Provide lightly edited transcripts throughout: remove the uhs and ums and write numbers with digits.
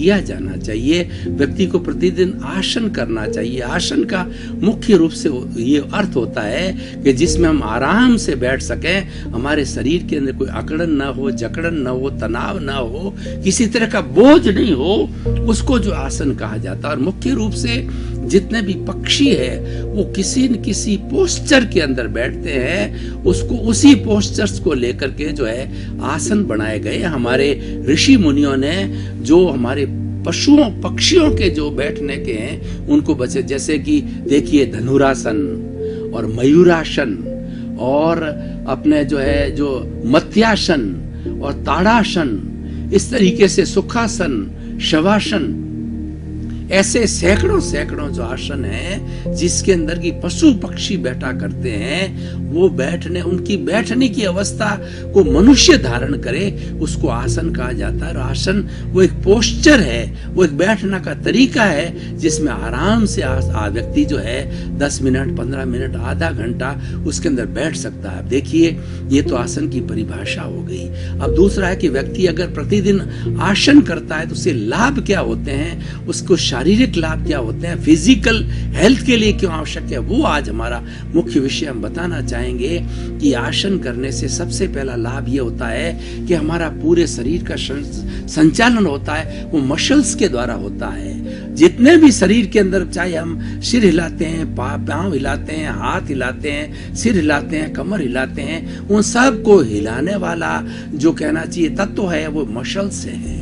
किया जाना चाहिए। व्यक्ति को प्रतिदिन आसन करना चाहिए। आसन का मुख्य रूप से ये अर्थ होता है कि जिसमें हम आराम से बैठ सकें, हमारे शरीर के अंदर कोई अकड़न ना हो, जकड़न ना हो, तनाव ना हो, किसी तरह का बोझ नहीं हो, उसको जो आसन कहा जाता है। और मुख्य रूप से जितने भी पक्षी है वो किसी न किसी पोस्चर के अंदर बैठते हैं, उसको उसी पोस्चर्स को लेकर के जो है आसन बनाए गए। हमारे ऋषि मुनियों ने जो हमारे पशुओं पक्षियों के जो बैठने के हैं उनको बचे, जैसे कि देखिए धनुरासन और मयूरासन और अपने जो है जो मत्यासन और ताड़ासन, इस तरीके से सुखासन, शवासन, ऐसे सैकड़ों सैकड़ों जो आसन हैं जिसके अंदर की पशु पक्षी बैठा करते हैं, वो बैठने, उनकी बैठने की अवस्था को मनुष्य धारण करे, उसको आसन कहा जाता है। और आसन वो एक पोस्चर है, वो एक बैठने का तरीका है जिसमें आराम से व्यक्ति जो है 10 मिनट, 15 मिनट, आधा घंटा उसके अंदर बैठ सकता है। देखिए ये तो आसन की परिभाषा हो गई। अब दूसरा है कि व्यक्ति अगर प्रतिदिन आसन करता है तो उससे लाभ क्या होते हैं, उसको शारीरिक लाभ क्या होते हैं, फिजिकल हेल्थ के लिए क्यों आवश्यक है, वो आज हमारा मुख्य विषय हम बताना चाहेंगे। कि आसन करने से सबसे पहला लाभ ये होता है कि हमारा पूरे शरीर का संचालन होता है, वो मसल्स के द्वारा होता है। जितने भी शरीर के अंदर, चाहे हम सिर हिलाते हैं, पांव हिलाते हैं, हाथ हिलाते हैं, सिर हिलाते हैं, कमर हिलाते हैं, उन सब को हिलाने वाला जो कहना चाहिए तत्व है वो मसल्स है।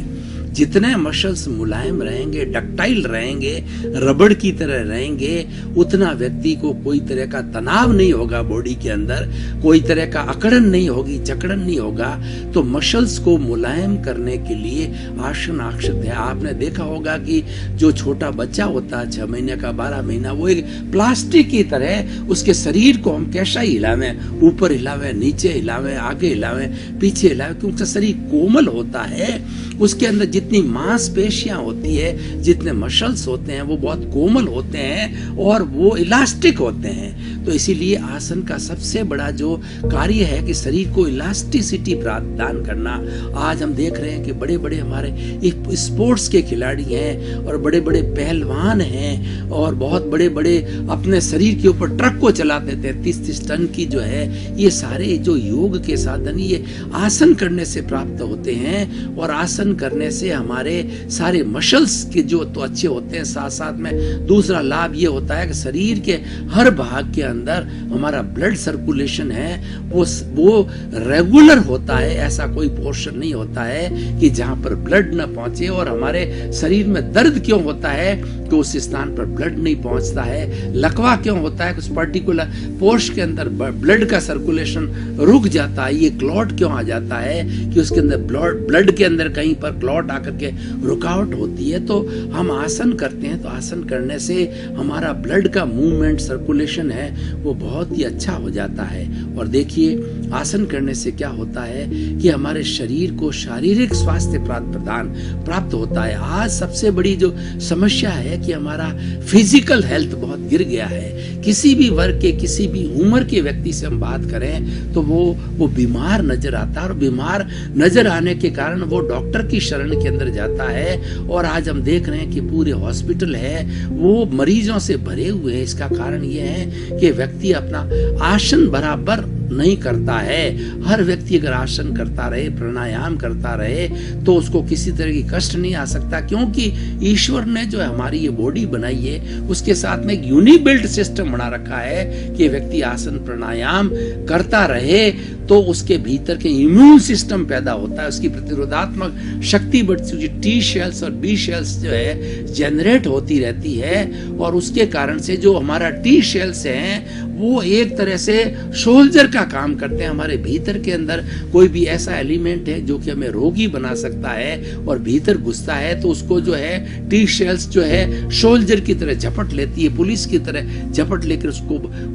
जितने मसल्स मुलायम रहेंगे, डक्टाइल रहेंगे, रबड़ की तरह रहेंगे, उतना व्यक्ति को कोई तरह का तनाव नहीं होगा, बॉडी के अंदर कोई तरह का अकड़न नहीं होगी, जकड़न नहीं होगा। तो मसल्स को मुलायम करने के लिए आसन आवश्यक है। आपने देखा होगा कि जो छोटा बच्चा होता है 6 महीने का, 12 महीना, वो एक प्लास्टिक की तरह उसके शरीर को हम कैसा हिलावें, ऊपर हिलावें, नीचे हिलावें, आगे हिलावें, पीछे हिलावें, क्योंकि उसका शरीर कोमल होता है। उसके अंदर जितनी मांसपेशियां होती है, जितने मसल्स होते हैं, वो बहुत कोमल होते हैं और वो इलास्टिक होते हैं। तो इसीलिए आसन का सबसे बड़ा जो कार्य है कि शरीर को इलास्टिसिटी प्रदान करना। आज हम देख रहे हैं कि बड़े बड़े हमारे स्पोर्ट्स के खिलाड़ी हैं और बड़े बड़े पहलवान हैं और बहुत बड़े बड़े अपने शरीर के ऊपर ट्रक को चलाते थे 30-30 टन की जो है। ये सारे जो योग के साधन ये आसन करने से प्राप्त होते हैं। और आसन करने से हमारे सारे मसल्स के जो तो अच्छे होते हैं, साथ साथ में दूसरा लाभ ये होता है कि शरीर के हर भाग के अंदर हमारा ब्लड सर्कुलेशन है वो रेगुलर होता है। ऐसा कोई पोर्शन नहीं होता है कि जहां पर ब्लड न पहुंचे। और हमारे शरीर में दर्द क्यों होता है कि उस स्थान पर ब्लड नहीं पहुंचता है। लकवा क्यों होता है कि उस पर्टिकुलर पोर्शन के अंदर ब्लड का सर्कुलेशन रुक जाता है। ये क्लॉट क्यों आ जाता है कि उसके अंदर ब्लड के अंदर कहीं पर क्लॉट आकर के रुकावट होती है। तो हम आसन करते हैं तो आसन करने से हमारा ब्लड का मूवमेंट, सर्कुलेशन है वो बहुत ही अच्छा हो जाता है। और देखिए आसन करने से क्या होता है कि हमारे शरीर को शारीरिक स्वास्थ्य प्राप्त होता है। आज सबसे बड़ी जो समस्या है कि हमारा फिजिकल हेल्थ बहुत गिर गया है। किसी भी वर्ग के, किसी भी उम्र के व्यक्ति से हम बात करें तो वो बीमार नजर आता है। और बीमार नजर आने के कारण वो डॉक्टर की शरण के अंदर जाता है। और आज हम देख रहे हैं कि पूरे हॉस्पिटल है वो मरीजों से भरे हुए हैं। इसका कारण ये है कि व्यक्ति अपना आसन बराबर नहीं करता है। हर व्यक्ति अगर आसन करता रहे, प्राणायाम करता रहे, तो उसको किसी तरह की कष्ट नहीं आ सकता। क्योंकि ईश्वर ने जो हमारी ये बॉडी बनाई है उसके साथ में एक यूनिबिल्ट सिस्टम बना रखा है कि व्यक्ति आसन प्राणायाम करता रहे तो उसके भीतर के इम्यून सिस्टम पैदा होता है, उसकी प्रतिरोधात्मक शक्ति बढ़ती है, टी सेल्स और बी सेल्स जो है जनरेट होती रहती है। और उसके कारण से जो हमारा टी सेल्स हैं वो एक तरह से सोल्जर का काम करते हैं। हमारे भीतर के अंदर कोई भी ऐसा एलिमेंट है जो कि हमें रोगी बना सकता है और भीतर घुसता है तो उसको जो है टी सेल्स जो है सोल्जर की तरह झपट लेती है, पुलिस की तरह झपट लेकर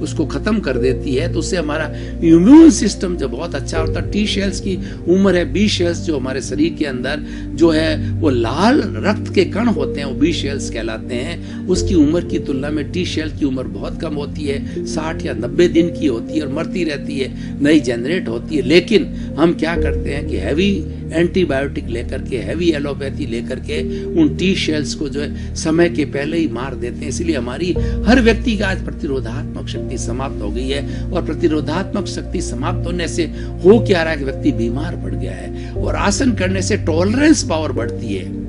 उसको खत्म कर देती है। तो उससे हमारा इम्यून सिस्टम जो बहुत अच्छा होता है। टी सेल्स की उम्र है, बी सेल्स जो हमारे शरीर के अंदर जो है वो लाल रक्त के कण होते हैं, वो बी सेल्स कहलाते हैं। उसकी उम्र की तुलना में टी सेल की उम्र बहुत कम होती है, 60 60 या 90 दिन की होती है और मरती रहती है, नई जनरेट होती है। लेकिन हम क्या करते हैं कि हैवी एंटीबायोटिक लेकर के, हैवी एलोपैथी लेकर के उन टी सेल्स को जो है समय के पहले ही मार देते हैं। इसलिए हमारी हर व्यक्ति का आज प्रतिरोधात्मक शक्ति समाप्त हो गई है, और प्रतिरोधात्मक शक्ति समाप्त होने से हो क्या रहा है कि व्यक्ति बीमार पड़ गया है। और आसन करने से टॉलरेंस पावर बढ़ती है।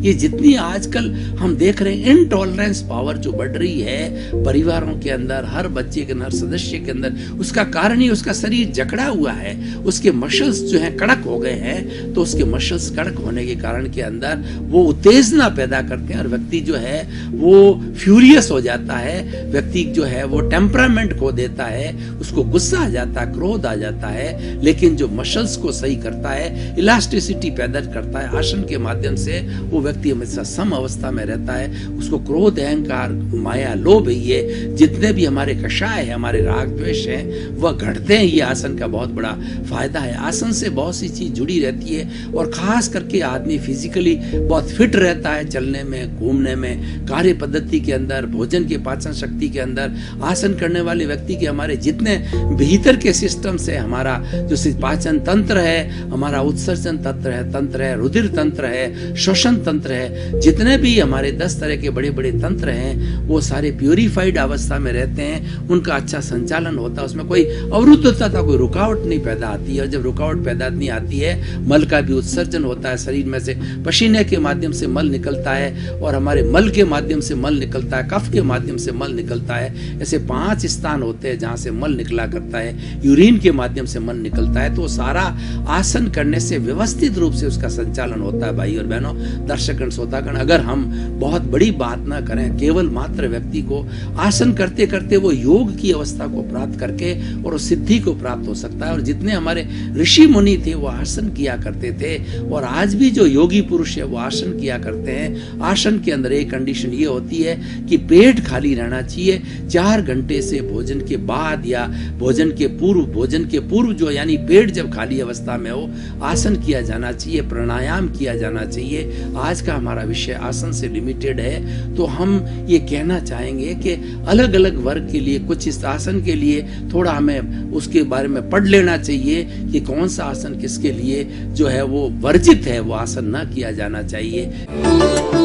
ये जितनी आजकल हम देख रहे हैं इनटॉलरेंस पावर जो बढ़ रही है परिवारों के अंदर, हर बच्चे के अंदर, सदस्य के अंदर, उसका कारण ही उसका शरीर जकड़ा हुआ है, उसके मसल्स जो हैं कड़क हो गए हैं। तो उसके मसल्स कड़क होने के कारण के अंदर वो उत्तेजना पैदा करते हैं और व्यक्ति जो है वो फ्यूरियस हो जाता है, व्यक्ति जो है वो टेम्परामेंट खो देता है, उसको गुस्सा आ जाता है, क्रोध आ जाता है। लेकिन जो मसल्स को सही करता है, इलास्टिसिटी पैदा करता है, आसन के माध्यम से वो व्यक्ति हमेशा सम अवस्था में रहता है। उसको क्रोध, अहंकार, माया, लोभ, ये जितने भी हमारे कषाय है, हमारे राग द्वेष हैं, वह घटते हैं। ये आसन का बहुत बड़ा फायदा है। आसन से बहुत सी चीज जुड़ी रहती है, और खास करके आदमी फिजिकली बहुत फिट रहता है, चलने में, घूमने में, कार्य पद्धति के अंदर, भोजन के पाचन शक्ति के अंदर। आसन करने वाले व्यक्ति के हमारे जितने भीतर के सिस्टम से, हमारा जो पाचन तंत्र है, हमारा उत्सर्जन तंत्र है, रुधिर तंत्र है, श्वसन तंत्र है, जितने भी हमारे 10 तरह के बड़े बड़े तंत्र हैं, वो सारे प्यूरिफाइड अवस्था में रहते हैं। उनका अच्छा संचालन होता है, उसमें कोई अवरुद्धता, कोई रुकावट नहीं पैदा आती है। और जब रुकावट पैदा नहीं आती है, मल का भी उत्सर्जन होता है, शरीर में से पसीने के माध्यम से मल निकलता है, और हमारे मल के माध्यम से मल निकलता है, कफ के माध्यम से मल निकलता है। ऐसे 5 स्थान होते हैं जहां से मल निकला करता है, यूरिन के माध्यम से मल निकलता है। तो सारा आसन करने से व्यवस्थित रूप से उसका संचालन होता है। भाई और बहनों, दर्शकगण, श्रोतागण, अगर हम बहुत बड़ी बात ना करें, केवल मात्र व्यक्ति को आसन करते करते वो योग की अवस्था को प्राप्त करके और उस सिद्धि को प्राप्त हो सकता है। और जितने हमारे ऋषि मुनि थे वो आसन किया करते थे, और आज भी जो योगी पुरुष है वो आसन किया करते हैं। आसन के अंदर एक कंडीशन ये होती है कि पेट खाली रहना चाहिए 4 घंटे से भोजन के बाद या भोजन के पूर्व जो, यानी पेट जब खाली अवस्था में हो, आसन किया जाना चाहिए, प्राणायाम किया जाना चाहिए। आज का हमारा विषय आसन से लिमिटेड है, तो हम ये कहना चाहेंगे कि अलग अलग वर्ग के लिए कुछ इस आसन के लिए थोड़ा हमें उसके बारे में पढ़ लेना चाहिए कि कौन सा आसन किसके लिए जो है वो वर्जित है, वो आसन ना किया जाना चाहिए।